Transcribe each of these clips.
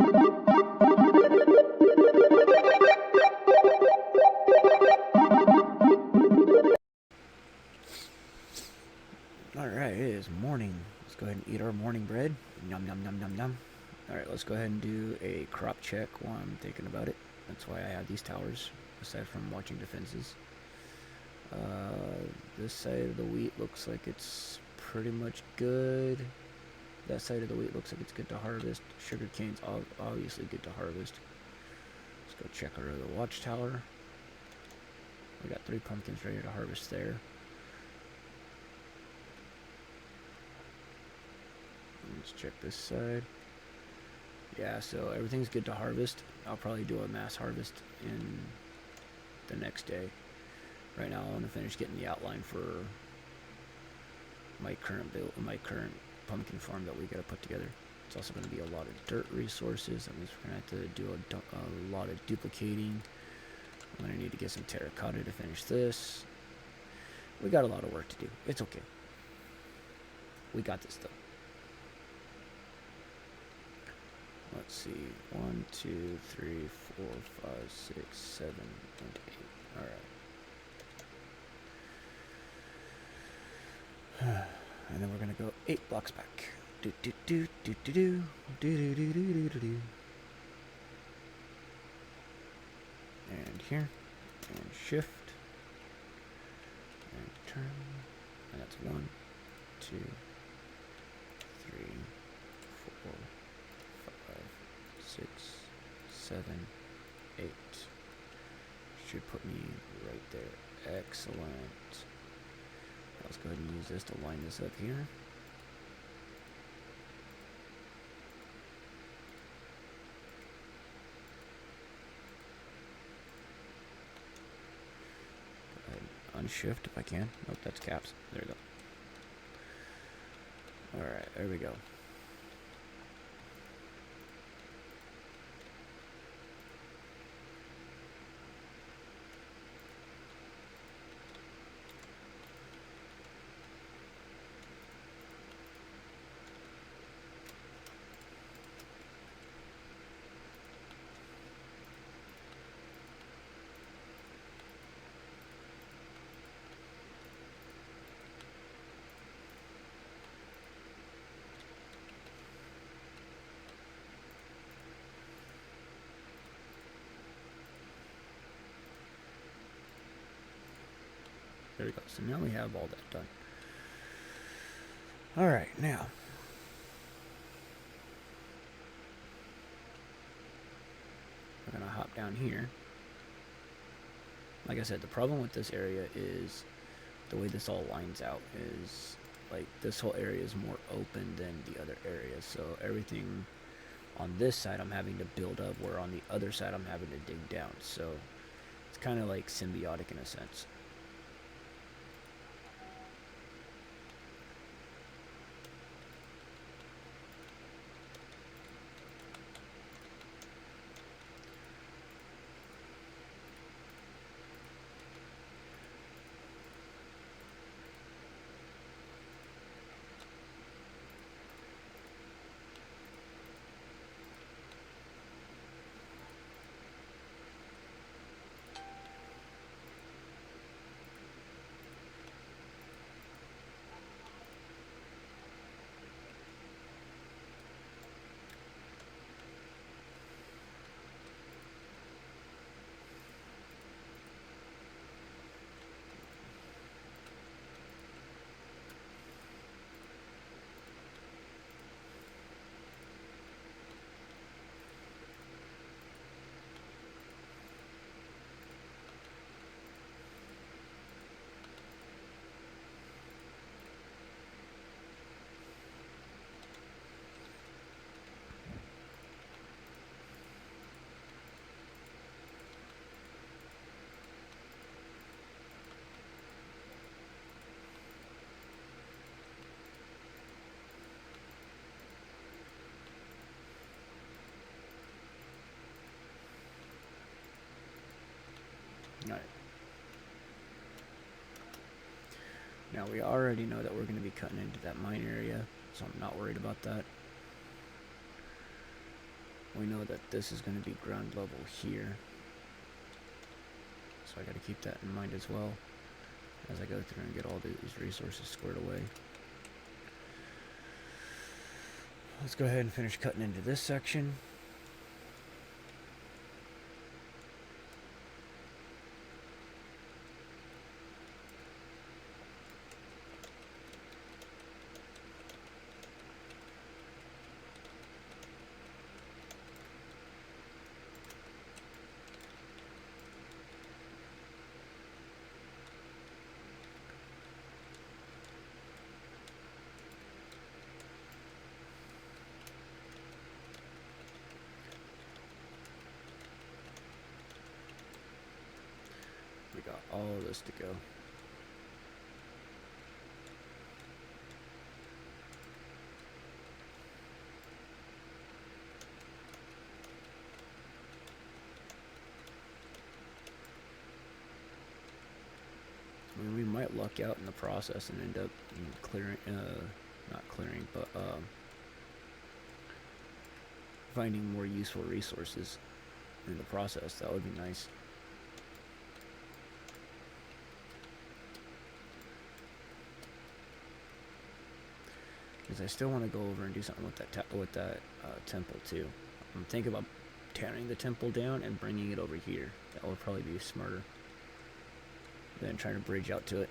Alright, it is morning. Let's go ahead and eat our morning bread. Yum, yum, yum, yum, yum. Alright, let's go ahead and do a crop check while I'm thinking about it. That's why I have these towers, aside from watching defenses. This side of the wheat looks like it's pretty much good. That side of the wheat looks like it's good to harvest. Sugar cane's obviously good to harvest. Let's go check our other watchtower. We got 3 pumpkins ready to harvest there. Let's check this side. Yeah, so everything's good to harvest. I'll probably do a mass harvest in the next day. Right now I want to finish getting the outline for my current build, my current pumpkin farm that we gotta put together. It's also going to be a lot of dirt resources. That means we're going to have to do a lot of duplicating. I'm going to need to get some terracotta to finish this. We got a lot of work to do. It's okay. We got this though. Let's see. 1, 2, 3, 4, 5, 6, 7, and 8. Alright. And then we're gonna go 8 blocks back. Do do do do do do do do do do do do. And here. And shift. And turn. And that's 1, 2, 3, 4, 5, 6, 7, 8. Should put me right there. Excellent. Let's go ahead and use this to line this up here. Go ahead and unshift if I can. Nope, that's caps. There we go. Alright, there we go. There we go. So now we have all that done. Alright, now. We're going to hop down here. Like I said, the problem with this area is the way this all lines out is like this whole area is more open than the other areas. So everything on this side I'm having to build up, where on the other side I'm having to dig down. So it's kind of like symbiotic in a sense. Alright. Now we already know that we're going to be cutting into that mine area, so I'm not worried about that. we know that this is going to be ground level here. So I got to keep that in mind as well as I go through and get all these resources squared away. Let's go ahead and finish cutting into this section. We got all of this to go. I mean, we might luck out in the process and end up clearing, not clearing, but finding more useful resources in the process. That would be nice. Because I still want to go over and do something with that temple too. I'm thinking about tearing the temple down and bringing it over here. That would probably be smarter than trying to bridge out to it.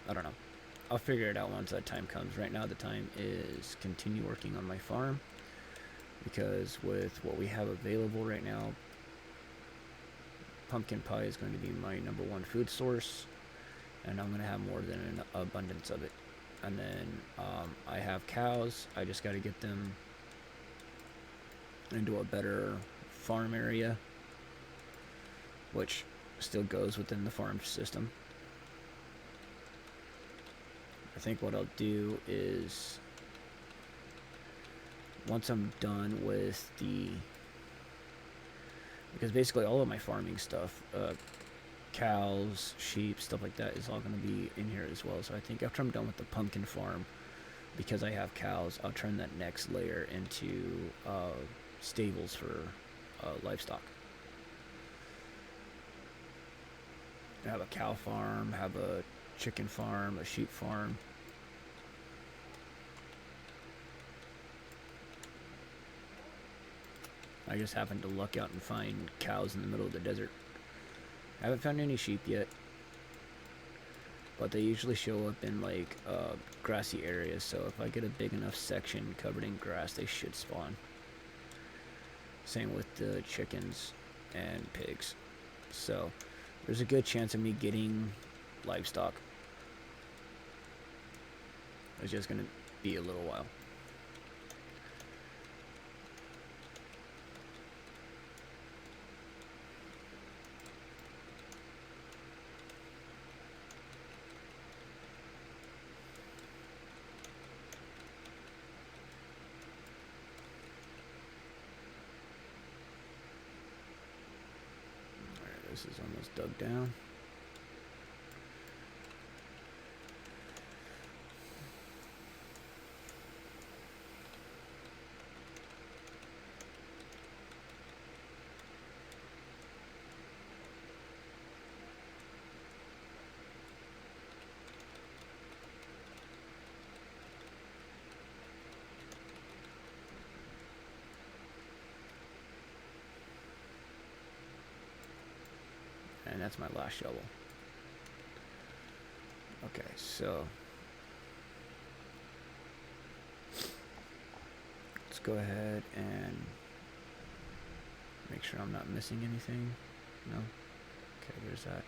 I don't know. I'll figure it out once that time comes. Right now the time is continue working on my farm, because with what we have available right now, pumpkin pie is going to be my #1 food source, and I'm going to have more than an abundance of it. And then I have cows. I just got to get them into a better farm area, which still goes within the farm system. I think what I'll do is, once I'm done with because basically all of my farming stuff, cows, sheep, stuff like that, is all going to be in here as well. So I think after I'm done with the pumpkin farm, because I have cows, I'll turn that next layer into stables for livestock. I have a cow farm, have a chicken farm, a sheep farm. I just happened to luck out and find cows in the middle of the desert. I haven't found any sheep yet, but they usually show up in like grassy areas, so if I get a big enough section covered in grass, they should spawn. Same with the chickens and pigs. So there's a good chance of me getting livestock. It's just going to be a little while. Alright, this is almost dug down. And that's my last shovel. Okay, so let's go ahead and make sure I'm not missing anything. No? Okay, there's that.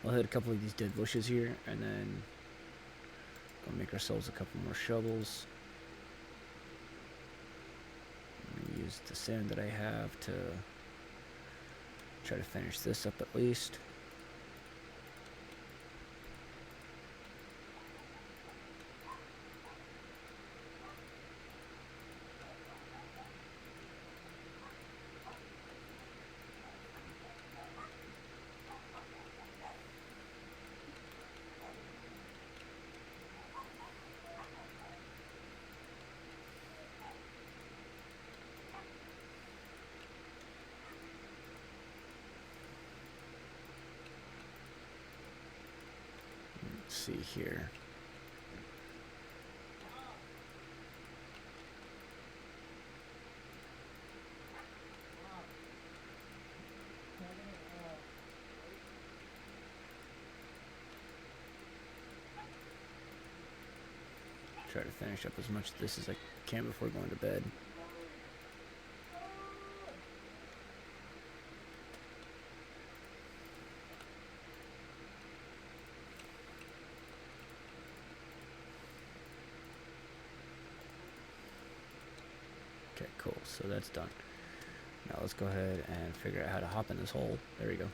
We'll hit a couple of these dead bushes here, and then go make ourselves a couple more shovels. I'm gonna use the sand that I have to try to finish this up at least. see here. Try to finish up as much of this as I can before going to bed. Okay, cool. So that's done. Now let's go ahead and figure out how to hop in this hole. There we go.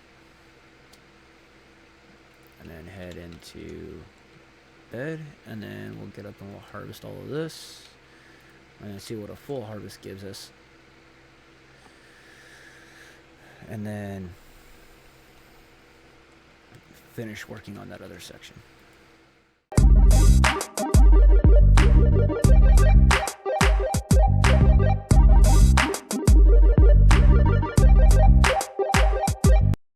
And then head into bed, and then we'll get up and we'll harvest all of this and then see what a full harvest gives us, and then finish working on that other section.